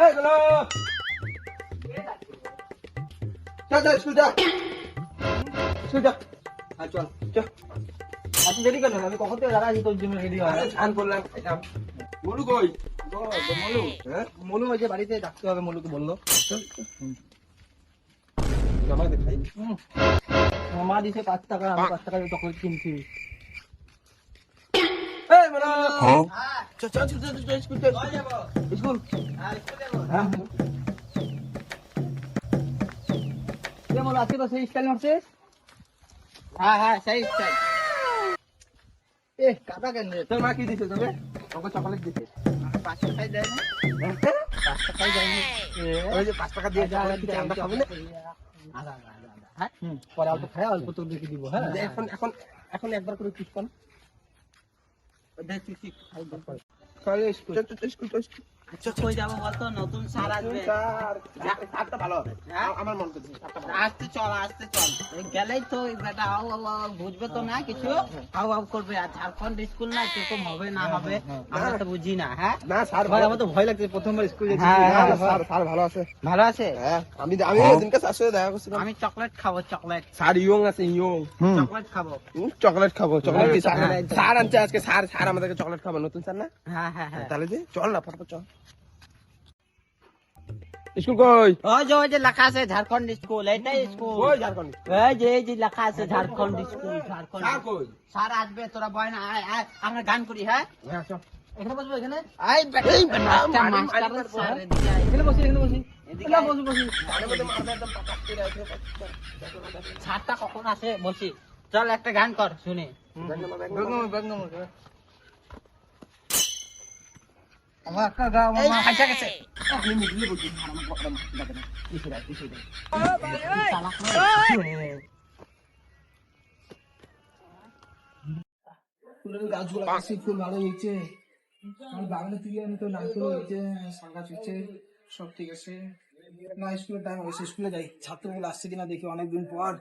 এই গেলো যা যা স্কুল যা স্কুল যা আর চল চল আপনি দেরি করেন আমি কখন থেকে দাঁড়াই তোর জন্য রেডি হয় স্নান করলাম খাইলাম মলু কই মলু হ্যাঁ মলু ওই যে বাড়িতে ডাকতে হবে মলুকে বললো জমা দে খাই মা দিছে 5 টাকা আমি 5 টাকা চকলেট কিনছি এই বলো চল চল চল চল স্কুল চল যাব স্কুল হ্যাঁ স্কুল যাব হ্যাঁ কে বলো আজকে তো সেই স্টাইল মারছিস হ্যাঁ হ্যাঁ সেই স্টাইল এ কাটা কেন রে তোর মা কি দিছে তোকে তোকে চকলেট দিছে 5 টাকাই দেয় না 5 টাকাই দেয় না ওই যে 5 টাকা দিয়ে যা আমরা খাবো না আদা হ্যাঁ পরে অল্প খাই অল্প তোর দেখে দিব হ্যাঁ এখন এখন এখন একবার করে কিস কর দেখ তুই খাই দরকার চল স্কুল স্কুল আচ্ছা কই যাব বলতো নতুন স্যার আসবে স্যারটা ভালো হবে আমার মন করছে স্যারটা ভালো আসতে চল গেলেই তো বেটা আও বুঝবে তো না কিছু আও করবে আর ঝাড়খণ্ড স্কুল না কিরকম হবে না হবে আমরা তো বুঝি না হ্যাঁ না স্যার ভাই আমার তো ভয় লাগছে প্রথমবার স্কুল যেতে স্যার স্যার ভালো আছে ভালো আছে হ্যাঁ আমি ওদিনকে স্যার সাথে দেখা করছিলাম আমি চকলেট খাবো চকলেট স্যার ইয়ং আছে ইয়ং চকলেট খাবো চকলেট খাবো চকলেট কি স্যার আনছে আজকে স্যার আমাদেরকে চকলেট খাবো নতুন স্যার না হ্যাঁ হ্যাঁ হ্যাঁ তাহলে যে চল না ফটাফট চল স্কুল কই ওই যে লেখা আছে ঝাড়খণ্ড স্কুল এটাই স্কুল কই ঝাড়খণ্ড এই যে লেখা আছে ঝাড়খণ্ড স্কুল ঝাড়খণ্ড স্যার কই স্যার আসবে তোরা বয় না আয় আয় আমরা গান করি হ্যাঁ হ্যাঁ চল এখানে বসবো এখানে আই মাস্টার স্যার এদিকে আয় এখানে বসি এদিকে আয়। বসি আরে মধ্যে মারবে একদম পাকাস করে আছে স্যারটা কখন আসে বলছি চল একটা গান কর শুনি ব্যাগ নম্বর আমার একটা গাও এই মামা খাইছা গেছে আপনি মিডলে বলছি চালাক ফুলের গাছগুলো আছে ফুল ভালো হয়েছে আর বাগানে তুই আমি তো নারকেল হয়েছে শাক গাছ হয়েছে সব ঠিক আছে না স্কুলের টাইম হয়েছে স্কুলে যাই ছাত্রগুলো আসছে কিনা দেখি অনেকদিন পর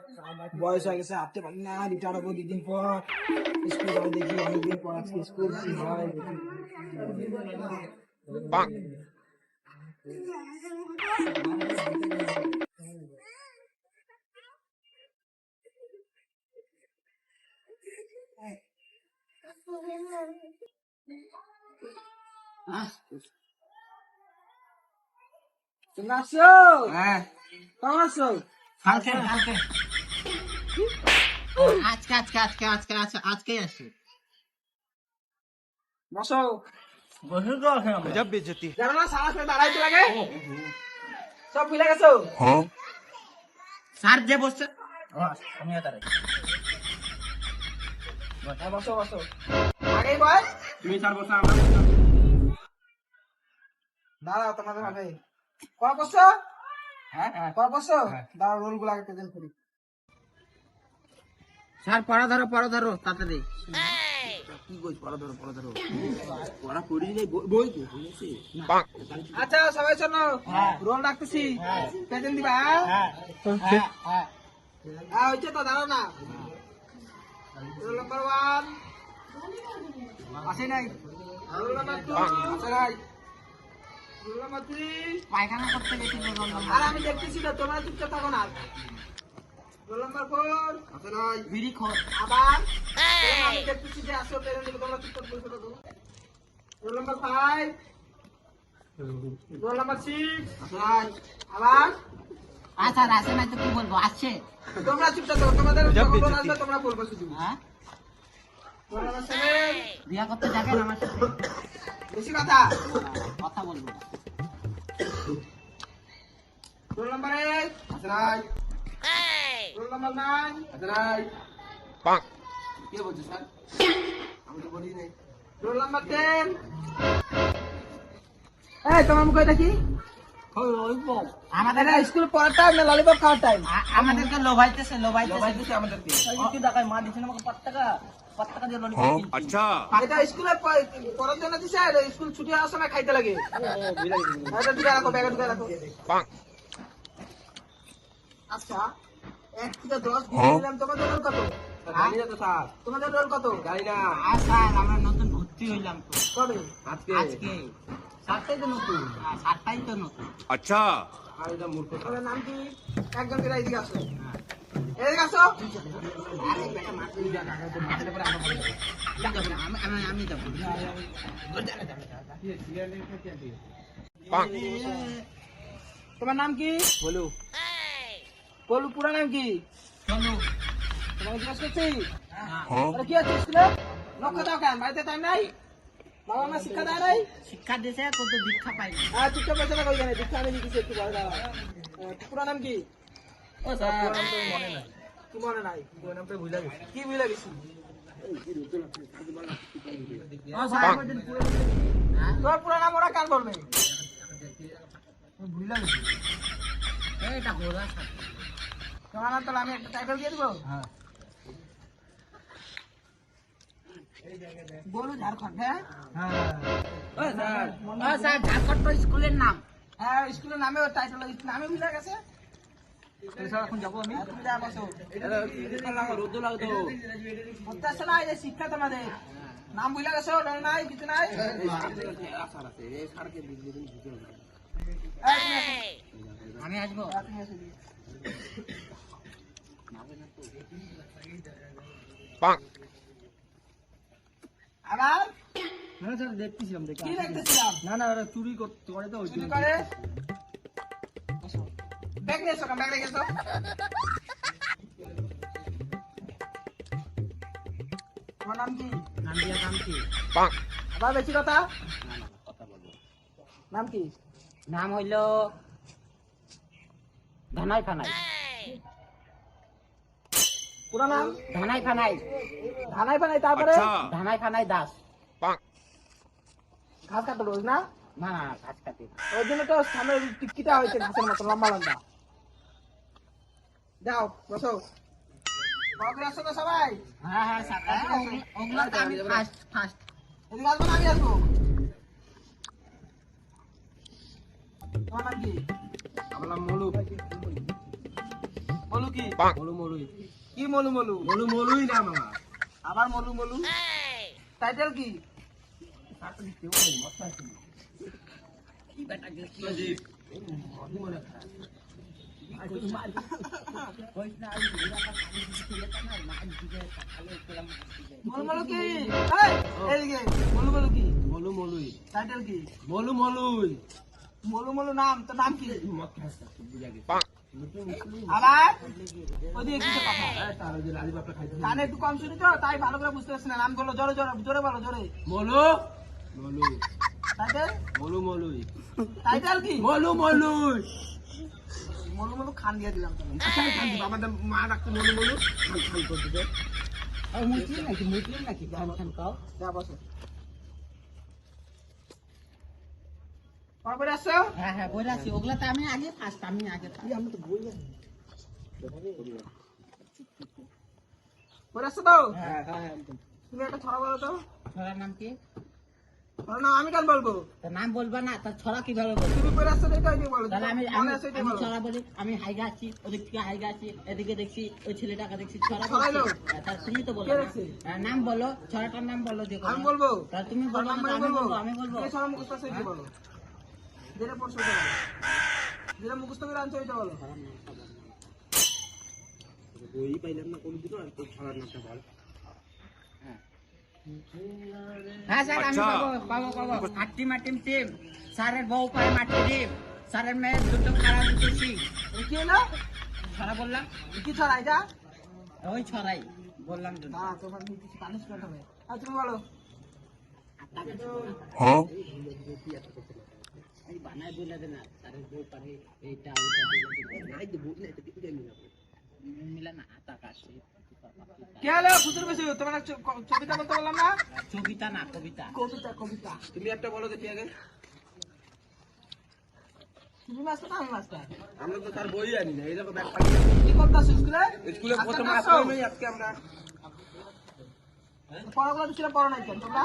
বয়স হয়ে গেছে হাঁটতে পারি না রিটায়ার হবো 2 দিন পর স্কুলে যাই দেখি অনেকদিন পর আজকে স্কুল কি হয় দেখি তুমি আসছো হ্যাঁ কখন আসছো কালকে আজকে আসছে বসো বসে তো আছে জব বেজতি জানো না সারা সময় দাঁড়াইতে লাগে সব ভুলে গেছো স্যার যে বসছে আমি তারে বসো বসো আগেই বল তুমি স্যার বসো আমরা দাঁড়াও তোমাদের হবে কল করছো হ্যাঁ কল করছো দাঁড়াও রোল গুলো আগে প্রেজেন্ট করি স্যার পড়া ধরো তাড়াতাড়ি কি কইছ পড়া ধরো পড়া করি নাই বই তো বুঝেছি আচ্ছা সবাই শোনো রোল রাখতেছি প্রেজেন্ট দিবা হ্যাঁ হইছে তো দাঁড়াও না রোল নাম্বার 1 আসে নাই রোল নাম্বার 2 আসে নাই রোল নাম্বার 3 পায়খানা করতে গেছিল আর আমি দেখতেছি তো তোমরা চুপচাপ থাকো না রোল নাম্বার 4 আসে নাই বিড়ি খোর আবার আমি দেখতেছি যে আসো প্রেজেন্ট দিবে তোমরা চুপচাপ বসে থাকো রোল নাম্বার 5 রোল নাম্বার 6 আসে নাই আবার আচ্ছা আসে নাই তো কি বলবো আসছে তোমরা চুপচাপ থাকো তোমাদের যখন রোল আসবে তোমরা বলবো শুধু হ্যাঁ রোল নাম্বার 7 বিয়া করতে যাবেন আমার সাথে বেশি কথা কথা বলবো রোল নাম্বার 8 আসে নাই রোল নাম্বার 9 আসে নাই কে বলছে স্যার আমি তো বলি নাই রোল নাম্বার 10 এই তোমার মুখে দেখি আমাদের স্কুল পড়ার টাইম না ললিপপ খাওয়ার টাইম আমাদেরকে লোভাইতেছে আমাদেরকে কি টাকায় মা দিছে আমাকে 5 টাকা দিয়ে ললিপপ अच्छा এটা স্কুলে পড়ার জন্য দিছে আর স্কুল ছুটি হওয়ার সময় খাইতে লাগে এটা ঢুকে রাখো ব্যাগে ঢুকে রাখো আচ্ছা 1 থেকে 10 দিয়ে দিলাম তোমার জন্য কত জানি না তো স্যার। তোমাদের রোল কত? জানি না। আর স্যার আমরা নতুন ভর্তি হইলাম তো কবে? আজকে। আজকে সাতটাই তো নতুন। 7টাই তো নতুন। अच्छा আর এটা মূর্খ। তোমাদের নাম কি? একজন করে এদিকে আসো। এদিকে আসো। আরে বেটা মার তুই যা কাকা তো মাথার উপরে আমার পড়ে যাবে। আমি যাব। তোমার নাম কি? বলু। বলু পুরো নাম কি? চলো তোমাকে জিজ্ঞেস করছি। हाँ আরে কি আছে স্কুলে? লক্ষ্য দাও কেন? বাড়িতে টাইম নাই? বাবা মা শিক্ষা দেয় নাই? শিক্ষা দিছে কত দীক্ষা পাইনি। হ্যাঁ চুপচাপ বসে থাকো এখানে। দীক্ষা আমি দিচ্ছি একটু বড় দাও। পুরো নাম কি? ও স্যার কি মনে নাই? পুরো নামটা ভুলে গেছি। কি ভুলে গেছি? ও স্যার তোমার পুরো নাম ওরা কার বলবে? ভুলে গেছি। এটা ঘোড়া স্যার। তোমার নাম তাহলে আমি একটা টাইটেল দিয়ে দেবো। হ্যাঁ বলু ঝাড়খণ্ড। হ্যাঁ ও স্যার ঝাড়খণ্ড তো স্কুলের নাম। হ্যাঁ স্কুলের নামে ওর টাইটেল নামে ভুলে গেছে। এখন যাবো আমি। তুমি যা বসো। রোদ্দু লাগতো। বুঝতে আসছে না এই যে শিক্ষা তোমাদের। নাম ভুলে গেছো? ডর নাই কিছু নাই। এই, তুমি আসো। আমি আসবো। তুমি আসো দিদি। पाक আবার না স্যার দেখতেছিলাম দেখি কি দেখতেছিলাম? না না ওরা চুরি করতে করে তো ওই চুরি করে বসো। ব্যাগ নিয়ে এসো, ব্যাগ রেখে এসো। তোমার নাম কি? নাম দিয়া নাম কি? पाक আবার বেশি কথা। নাম কি? নাম হইল ধানাই ফানাই। পুরো নাম? ধানাই ফানাই। ধানাই ফানাই। তারপরে अच्छा ধানাই ফানাই দাস। पाक ঘাস কাটতে রোজ না? না না ঘাস কাটি না। ওই জন্য তো সামনে টিকিটা হয়েছে ঘাসের মতো লম্বা লম্বা। যাও বসো। বাবু আসো তো সবাই। হ্যাঁ হ্যাঁ স্যার ওগুলো তো আমি ফার্স্ট এদিকে আসবো না আমি আসবো। তোমার নাম কি? আমার নাম মলু বলু কি? पाक মলু মলুই কি মলু মলু? মলু মলুই নাম আমার আবার মলু মলু। টাইটেল কি? কি বেটা গেছি মলু মলু কি? এই, এদিকে। মলু মলু কি? মলু মলুই টাইটেল কি? মলু মলুই মলু মলু নাম তো নাম কি? বুঝা গেছে पाक আবার ওদিকে কিছু কথা। তার ওই যে লালি বাপটা খাইতে কানে একটু কম শুনি তো তাই ভালো করে বুঝতে পারছি না। নাম গুলো জোরে জোরে জোরে বলো জোরে। মলু মলুই টাইটেল? মলু মলুই টাইটেল কি? মলু মলুই মলু মলু খান দিয়ে দিলাম তো। আমাদের মা ডাকতে মলু মলু খাল খাল করতে দে মুসলিম নাকি গান খান কাও। যা বসো। কবে আসছো? হ্যাঁ হ্যাঁ বলে আছি ওগুলা তো আমি আগে ফার্স্ট আমি আগে আমি তো বই জানি। কবে আসছো তো? হ্যাঁ হ্যাঁ তুমি একটা ছড়া বলো তো। ছড়ার নাম কি? ছড়া নাম আমি কেন বলবো? তার নাম বলবা না তার ছড়া কিভাবে বলবো? তুমি কবে আসছো এটাই দিয়ে বলো। তাহলে আমি মনে আছে এটাই আমি বলো। ছড়া বলি আমি হাইগা আছি ওদিক থেকে হাইগা আছি এদিকে দেখছি ওই ছেলেটাকে দেখছি ছড়া ছড়াইলো? বলছি। তার তুমি তো বলো কে না। দেখছে? নাম বলো ছড়াটার নাম বলো যে কোনো। আমি বলবো। তাহলে তুমি বলো ছড়ার নাম না, আমি বলবো। আমি বলবো যে ছড়া মুখস্থ আছে এটাই বলো। যেটা পড়ছো ওইটা বলো। যেটা মুখস্থ করে আনছো ওইটা বলো। বই পাইলাম না কোনদিন আর তোর ছড়ার নামটা বল হ্যাঁ স্যার আমি আচ্ছা। পাবো হাট্টি মাটিম টিম স্যারের বউ পায় মাটি ডিম স্যারের মেয়ের দুটো খারাপ দুটো শিং এই কি হলো? ছড়া বললাম এই কি ছড়া এটা? ওই ছড়াই বললাম তো না তোমার কিছু পানিশমেন্ট হবে। আর তুমি বলো। हाँ এই বানায় বলে দে না স্যারের বউ পারে এইটা ওইটা নাই তো বই নাই তো কিছু জানি না মিলে না আতা কাছে কে হলো? খুচুর বেশি। তোমার একটা কবিতা বলতে বললাম না? কবিতা না কবিতা কবিতা কবিতা। তুমি একটা বলো দেখি আগে তুমি মাস্টার না আমি মাস্টার? আমরা তো তার বই আনি না এই দেখো ব্যাগ কি করতেছো স্কুলে? স্কুলে আজকে প্রথম আসছো? আসলো নেই আজকে আমরা পড়াগুলো দিচ্ছিলাম পড়া নাই কেন তোমরা?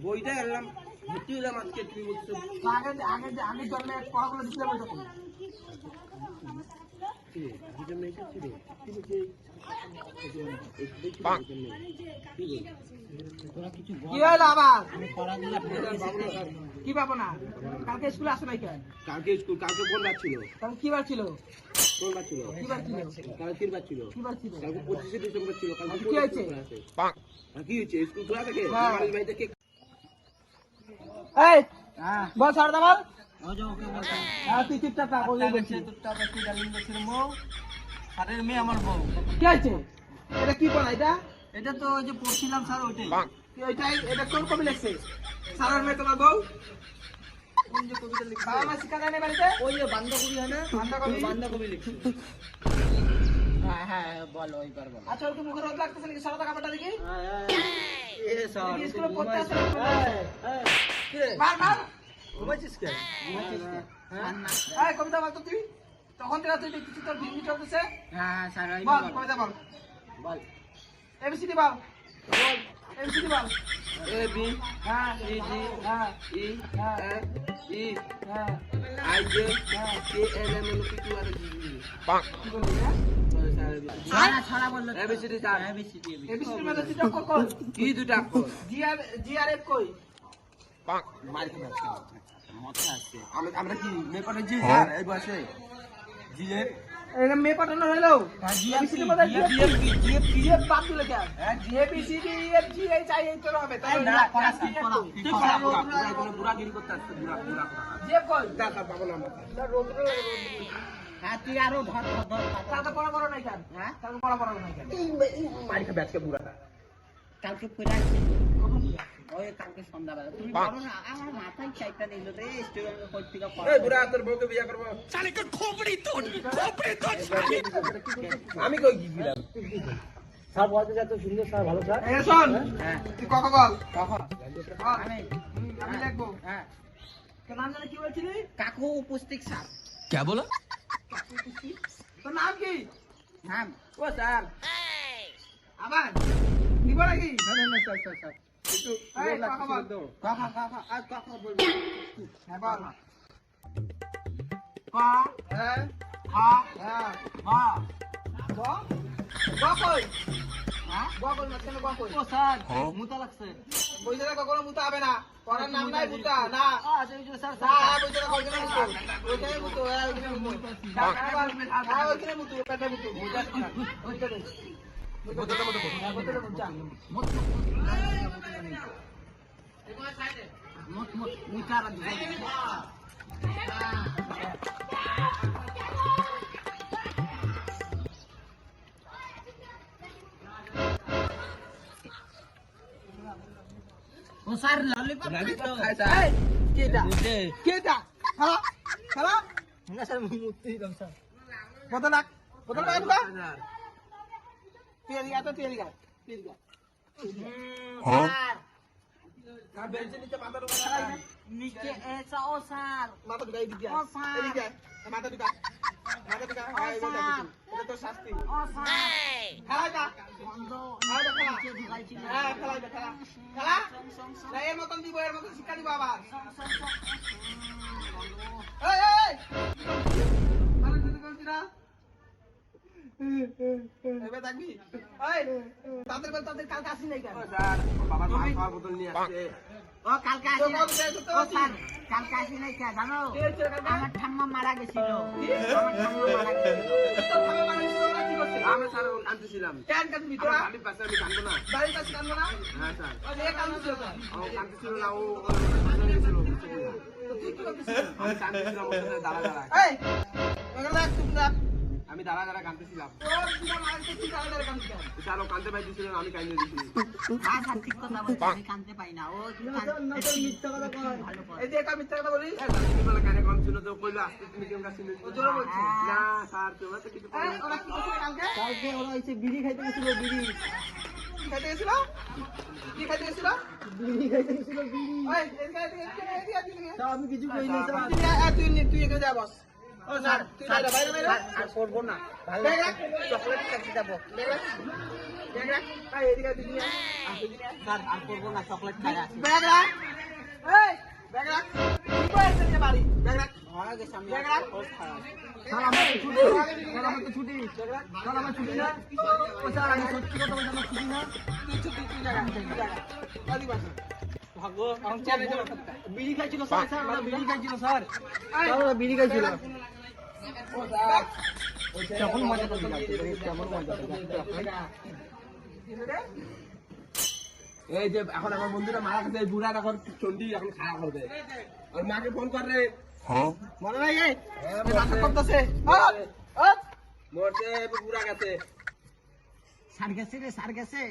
বইটা এলাম ভর্তি হলাম আজকে তুমি বলছো আগে আগে আগে জন্মে পড়াগুলো দিচ্ছিলাম ওই রকম। তোরা কিছু বল। কি হলো আবার? আমি পড়াগুলো কি পাবো না? কালকে স্কুলে আসো নাই কেন? কালকে কোন বার ছিল? কালকে কি বার ছিল? কোন বার ছিল? কি বার ছিল? কালকে তিন বার ছিল। কি বার ছিল? কালকে 25শে ডিসেম্বর ছিল। কালকে কি হয়েছে? কি হয়েছে? স্কুল খোলা থাকে? হ্যাঁ। বাড়ির বাড়িতে কে? এই হ্যাঁ বল ছাড় দাবার। ওই যে ওকে বলতাম তুই চুপচাপ থাক, ওই যে বলছি। স্যারের মেয়ে আমার বউ। কি হয়েছে? এটা কি পড়া এটা? এটা তো ওই যে পড়ছিলাম স্যার ওইটাই। ওইটাই, এটা কোন কবি লিখছে? সারার মেয়ে তোমার বউ? কোন যে কবিতা লিখছে? বাবা মা শিক্ষা দেয় না বাড়িতে? ওই যে বান্ধাকবি হয় না? বান্ধাকবি? বান্ধাকবি লিখছে। হ্যাঁ হ্যাঁ বলো ওইবার বলো। আচ্ছা, ওর কি মুখে রোদ লাগতেছে নাকি? সরতা কাপড়টা দেখি। এ স্যার দেখি স্কুলে পড়তে আসে না? কিরে মার মার। ঘুমাইছিস কে? এই কবিতা বল তো তুই। তখন থেকে তুই দেখতেছিস তোর ভিড় চলতেছে। হ্যাঁ স্যার বল কবিতা বল। বল এবিসিডি বল। বল এবিসিডি বল। A B হ্যাঁ C D হ্যাঁ E হ্যাঁ F E হ্যাঁ। I J K L M N O P Q R S T U V। কি বললি না? ছড়া ছড়া বললো তো। ABCD sir. ABCD এবিসিডি মানে তুই অক্ষর কর। কি দুটা অক্ষর? জিআরএফ কই? মার খেয়ে যাচ্ছে। মাথা আছে। আমরা কি মেপারে জি স্যার এই বয়সে? জি এর এটা মে পাঠানো হলো। এবিসিডি মানে জিএফ বাদ দিলে কেন? A B C D F G H I এই তোর হবে। তাই না, পড়া স্যার, পড়া। তুই পড়া বুড়াগিরি করতে আসছে বুড়া জিএফ কই? দেখা পাবো না আমরা। হ্যাঁ তুই আরো ধর ধর ধর তাহলে পড়া পড়া নাই কেন? হ্যাঁ তাহলে পড়া পড়া নাই কেন? মারি খাবে আজকে বুড়াটা। কালকে পড়ে আসছি ওই কালকে সন্ধ্যাবেলা তুমি বলো না আমার মাথায় চাইটা নিল রে স্টুডেন্ট কই থেকে পড়া এই বুড়া তোর বউকে বিয়ে করবো। আমি কই গিয়েছিলাম? এই শোন, হ্যাঁ তুই কখন বল? কখন বল। আমি আমি লিখবো। হ্যাঁ তোর নাম জানি কি বলছিলি? কাকু উপস্থিত স্যার তোর নাম কি? হ্যাঁ ও স্যার। আবার নিব নাকি? স্যার এই, কখন বল? কখন কখন আর কখন বলবো হ্যাঁ বল। ক হ্যাঁ খ হ্যাঁ। গ গ? গ কই? হ্যাঁ গ কই না, কেন গ কই? ও স্যার মুতা লাগছে বইতে কখনো মুতা হবে না। পড়ার নাম নাই মুতা, না। স্যার হ্যাঁ, বইতে ওইখানে মুতো। ওইখানে মুতো, হ্যাঁ, ওইখানে মুতো। হ্যাঁ, ওইখানে মুতো, পেটে মুতো। ওইখানে। বোতলটা মতো কর। হ্যাঁ, ওইখানে মুতো, যা। মত মত মুতার ও স্যার ললিপপ খাইতো খাই স্যার। এই, কে এটা? বুঝে কে এটা? খালা? খালা? না স্যার মুতই দাম স্যার বোতল রাখ। বোতল রাখ, বোতল। তুই এদিকে আয় তো, তুই এদিকে আয়। তুই এদিকে আয়। স্যার আর বেঞ্চের নিচে মাথা ঢোকা না। নিচে এসা ও স্যার মাথা ঢুকা, এদিকে ও আয়। স্যার। এদিকে আয়। মাথা ঢুকা। মাথা ঢুকা। হ্যাঁ, এবার স্যার। দেখি। এটা তোর শাস্তি। ও স্যার খেলা এটা। বন্ধ খেলা এটা, খেলা। নিচে ঢুকাইছিল হ্যাঁ, খেলা এটা, খেলা। খেলা? না, এর মতন দিব, এর মতন শিক্ষা দিব আবার। এই, এই, এই। ভালো করে বলছি না? এবার থাকবি? এই, তাদের বল, তাদের কালকে আসি নাই কেন? ও স্যার, বাবা মাছ খাওয়ার বোতল নিয়ে আসছে। ও কালকে আসি নাই ও স্যার কালকে আসি নাই কে জানো কে হচ্ছে কালকে? আমার ঠাম্মা মারা গেছিল কি? আমার ঠাম্মা মারা গেছিল তোর খাবে মানে তোরা কি করছিস? আমি স্যার কাঁদতেছিলাম। কেন কাঁদবি আমার তোরা? বাড়ির পাশে আমি কাঁদবো না। বাড়ির কাছে কাঁদবো না? হ্যাঁ স্যার। ওই মেয়ে কাঁদছিল তো। ও কাঁদতেছিল না, ও পাশে গেছিল। তো তুই কি করতেছিস? আমি কাঁদতেছিলাম ওর সাথে দাঁড়া দাঁড়া। এই, ওখানে রাখ, চুপ রাখ। আমি দাঁড়া দাঁড়া কাঁদতেছিলাম। তোর দুটা মারতে তুই দাঁড়া দাঁড়া কাঁদছিস কেন? স্যার ও কাঁদতে পাইতেছিল না, আমি কাঁদিয়ে দিয়েছি। হ্যাঁ স্যার ঠিক কথা বলছি আমি কাঁদতে পাই না ও ভালো করে এই যে একটা মিথ্যা কথা বলিস? তুমি বলে কানে কম ছিল তো কইলো আসতে তুমি কেমন কাছে ও জোরে বলছে। না স্যার তোমরা তো কিছু এই, ওরা কি করছিল কালকে? কালকে ওরা এসে বিড়ি খাইতে গেছিল বিড়ি কি খাইতে গেছিল? কি খাইতে গেছিল? বিড়ি খাইতে গেছিল বিড়ি ওই, এদিকে, এদিকে, এদিকে, এদিকে। স্যার আমি কিছু কই না স্যার তুই এখানে যা বস। ও স্যার, তুই বাইরে, বাইরে, বাইরে। আর করবো না ভালো ব্যাগ রাখ। চকলেট খাইতে যাবো ব্যাগ রাখ। ব্যাগ রাখ। এই, এদিকে, এদিকে আয়। এদিকে আয়। স্যার আর করবো না চকলেট খাই আসি ব্যাগ রাখ। এই, ব্যাগ রাখ। কি করে এসেছে বাড়ি? ব্যাগ রাখ। হয়ে গেছে আমি স্যার আমার তো ছুটি স্যার আমার তো ছুটি স্যার আমার ছুটি না ও স্যার আমি সত্যি কথা বলছি আমার ছুটি না ভাগো আমি চলে যাব বিড়ি খাইছিল স্যার স্যার ওরা বিড়ি খাইছিল স্যার স্যার ওরা বিড়ি খাইছিল ও স্যার কেমন মজা করতে কেমন মজা এই যে এখন আমার বন্ধুরা মারা গেছে এই বুড়া এখন চন্ডি এখন খাওয়া করবে ওর মাকে ফোন কর রে মনে নাই এই মরছে। নাটক করতেছে মরছে বুড়া গেছে সার গেছে রে সার গেছে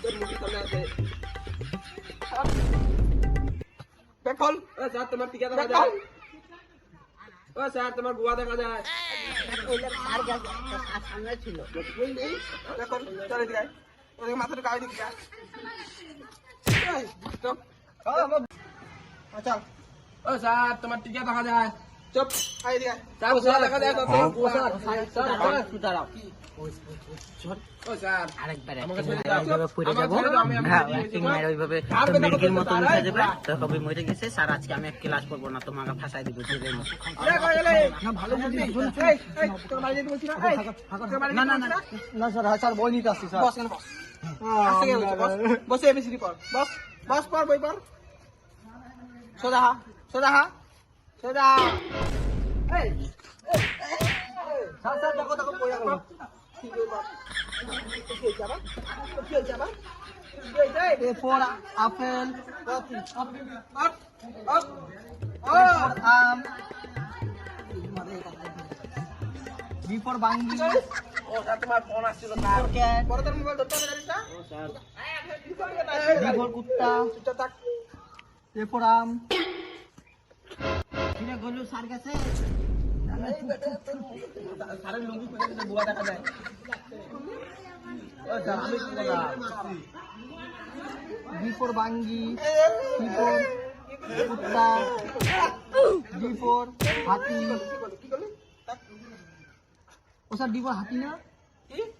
তোর মুখের সামনে আছে দেখল ও স্যার তোমার টিকা দেখা যায় ও স্যার তোমার বুয়া দেখা যায় ওইটা সার গেছে সার সামনে ছিল দেখল চলে যায় ওরে মাথাটা গায়ে দিকে চুপ আচ্ছা ও স্যার তোমার টিকা দেখা যায় চুপ আই দিয়া স্যার বুয়া দেখা যায় তোমার বুয়া দাঁড়াও ও স্যার আরেকবার আমাকে acting ছেড়ে মেরে দাও। ওইভাবে পড়ে আমাকে যাবো ছেড়ে দাও, আমি হ্যাঁ দিয়ে acting দিবো। মেরে ওইভাবে আর বেটা মির্গির করতে মতো পারে, উঠে যাবে বাহ। তো কবে মরে গেছে স্যার আজকে আমি ক্লাস করবো না তোমাকে ফাঁসাই দিব জেলের মতো আরে কই গেলে না ভালো বুদ্ধি এই এই তোর বাড়ি যেতে বলছি না এই তোর বাড়ি না, না, না। না স্যার স্যার বই নিতে আসছি স্যার বস কেন বস আসতে গেল বস বসে এবিসিডি পড় বস বস পড় বই পড় সোজা হা সোজা হা সোজা এই স্যার স্যার দেখো দেখো বই রাখো ঠিক আছে বাপ কি যাবা কি যাবা এ ফর আপেল আপ আপ আম বি ফর বাঙ্গি ও স্যার তোমার ফোন আসছিল স্যার বড় তোর মোবাইল ধরতে হবে জানিস না ও স্যার বি ফর কুত্তা চুপচাপ থাক এ ফর আম কিরে গলু স্যার গেছে স্যারের লুঙ্গি খুলে দিলে বুয়া দেখা যায় ও স্যার আমি কি বললাম বি ফর বাঙ্গি সি ফর কুত্তা ডি ফর হাতি ও স্যার ডি ফর হাতি না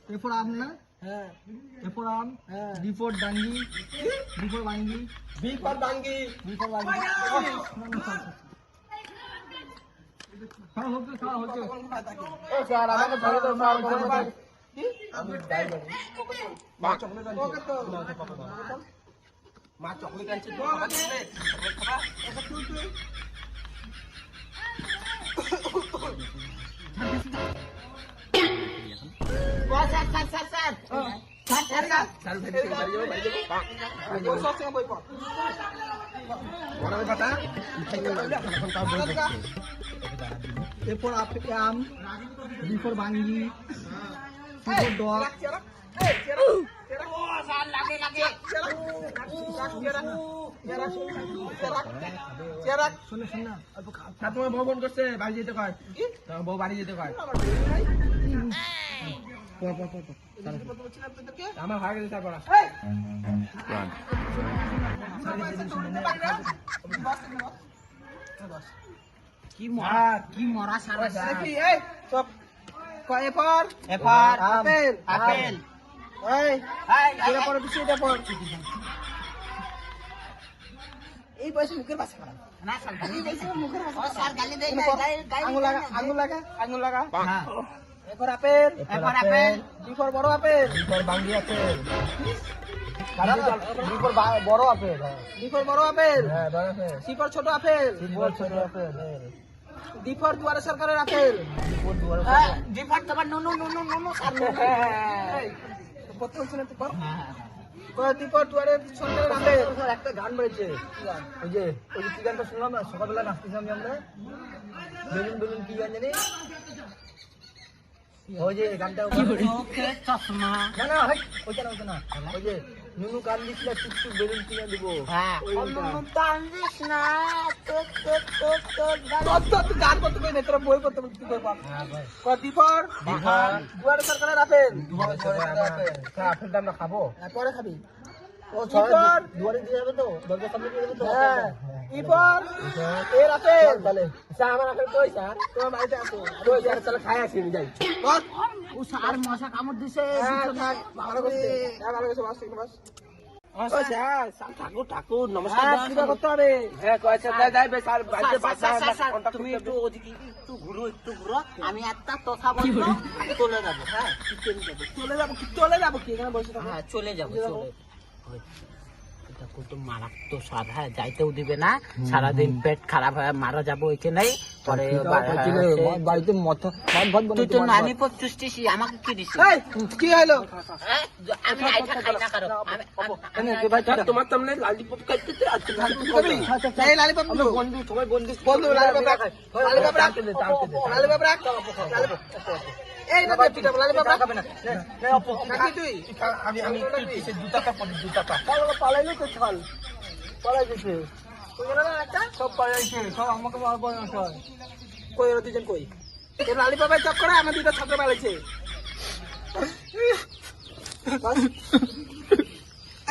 এ ফর আম না হ্যাঁ এ ফর আম ডি ফর ডাঙ্গি ডি ফর বাঙ্গি বি ফর বাঙ্গি বি ফর বাঙ্গি খাওয়া হচ্ছে খাওয়া হচ্ছে ও স্যার আমাকে ধরে দাও স্যার ধরে দাও। আমি যাই বলি মা চকলেট আনছে মা চকলেট আনছে তো খাবার দিবে চকলেট খাবা sir sir sir sir sir sir sir sir বাড়ি যাবো বাড়ি যাবো বই সব থেকে বই পড় বড় কথা এখন তাও বই দেখছে এ ফর আম বি ফর বাঙ্গি সি ফর ডগ স্যার তোমার বউ ফোন করছে বাড়ি যেতে কয় তোমার বউ বাড়ি যেতে কয় আমার হয়ে গেছে স্যার পড়া কি মরা স্যার আছে এফার আপেল আপেল এই হাই এটা পরে পিছিয়ে এটা পর এই বয়সে মুখের পাশে না স্যার গালি দিয়েছে মুখের ভাষা ও স্যার গালি দেয় না আঙুল লাগা আঙুল লাগা আঙুল লাগা হ্যাঁ এফার আপেল এরপর আপেল বিফর বড় আপেল বিফর বাঙ্গি আপেল বিফর বড় আপেল বিফর বড় আপেল হ্যাঁ বড় আপেল সিফর ছোট আপেল বিফর ছোট আপেল ডিফর দুয়ারে সরকারের আপেল বিফর দুয়ারে ডিফার তোমার নুনু নুনু নুনু স্যার নুনু এই প্রথম শুনে তো পর ডিফর দুয়ারে সরকারের আপেল স্যার একটা গান বেড়েছে ওই যে কি গানটা শুনলাম না সকালবেলা নাচতেছিলাম আমরা বেলুন বেলুন কি গান জানি ওই যে গানটা চোখে চশমা না না ওইটা না ওই যে নুনু কান দিছিল টুক টুক বেলুন কিনে দিব হ্যাঁ ওই গানটা। কান্দিস না তোক তোক তোক তোক তো গান করতে কই না তোরা বই করতে কি কই পাব হ্যাঁ ভাই ডিফর বিফর দুয়ারে সরকারের আপেল আপেলটা আমরা খাবো পরে খাবি ও বিফর দুয়ারে দিয়ে যাবে তো দরজা সামনে দিয়ে যাবে তো হ্যাঁ ডিফর এর আপেল তাহলে স্যার আমার আপেল কই স্যার তোমার বাড়িতে আছে কই স্যার তাহলে খাই আসি আমি যাই বস ও স্যার মশা কামড় দিছে হ্যাঁ ভালো করছে হ্যাঁ ভালো করছে বাস ঠিক বাস ও স্যার ঠাকুর ঠাকুর নমস্কার হ্যাঁ, পূজা করতে হবে। হ্যাঁ কয়েছে যাই বে স্যার বাড়িতে স্যার, তুমি একটু ওদিকে একটু ঘুরো আমি একটা কথা বলবো চলে যাবো হ্যাঁ চলে যাবো কি এখানে বসে থাকো। হ্যাঁ চলে যাবো এটা কত মারাত্মক স্বাদ হ্যাঁ যাইতেও দিবে না সারাদিন পেট খারাপ হয়ে মারা যাবো এখানেই পরে বাড়িতে মদ ভাত তুই তো নানি পর চুষ্টিস আমাকে কি দিস কি হলো? আমি আইটা খাই না কারো তোমার সামনে লালিপপ খাইতে আর তুমি এই লালিপপ গুলো। বন্ধু সবাই বন্ধু বন্ধু লালিপপ রাখ। লালিপপ রাখ। লালিপপ রাখ। এই না পিটা লালিপপ রাখ। নাকি তুই? আমি আমি দুটাটা পড়ি দুটাটা পালাইলো তো ছাল। পালাই গেছে। কই গেল না একটা? সব পালাইছে। সব আমাকে মারবো না সব। কই ওরা দুজন কই? এই লালিপপের চক্করে আমার দুটো ছাত্র পালাইছে।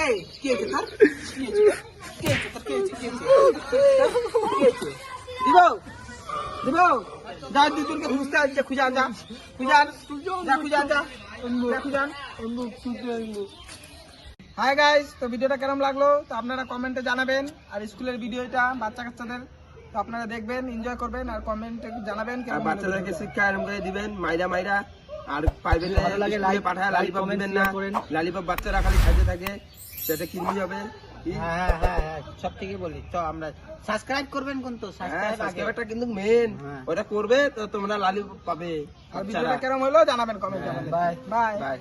এই কি হয়েছে তোর? কি হয়েছে? কি হয়েছে তোর? কি হয়েছে? কি হয়েছে? দিব? দিব? যা দুজনকে খুঁজতে আসছে খুঁজান যা। খুঁজান। যা খুঁজান যা। যা খুঁজান। হাই গাইস, তো ভিডিওটা কেমন লাগলো তো আপনারা কমেন্টে জানাবেন। আর স্কুলের ভিডিওটা বাচ্চা কাচ্চাদের তো আপনারা দেখবেন, এনজয় করবেন আর কমেন্টে জানাবেন আর কেমন বাচ্চাদেরকে শিক্ষা এরকম করে দিবেন মাইরা মাইরা আর পাইবেন না ভালো লাগে, স্কুলে like, পাঠায় like, লালিপপ comment, দিবেন না share করেন। লালিপপ বাচ্চারা খালি খাইতে থাকে সেটা কিনতে হবে কি? হ্যাঁ হ্যাঁ হ্যাঁ সব থেকে বলি তো আমরা সাবস্ক্রাইব করবেন কিন্তু হ্যাঁ সাবস্ক্রাইব আগে সাবস্ক্রাইবারটা কিন্তু মেন হ্যাঁ। ওটা করবে তো তোমরা লালিপপ পাবে আর ভিডিওটা কেমন হলো জানাবেন কমেন্টে। Bye bye. বাই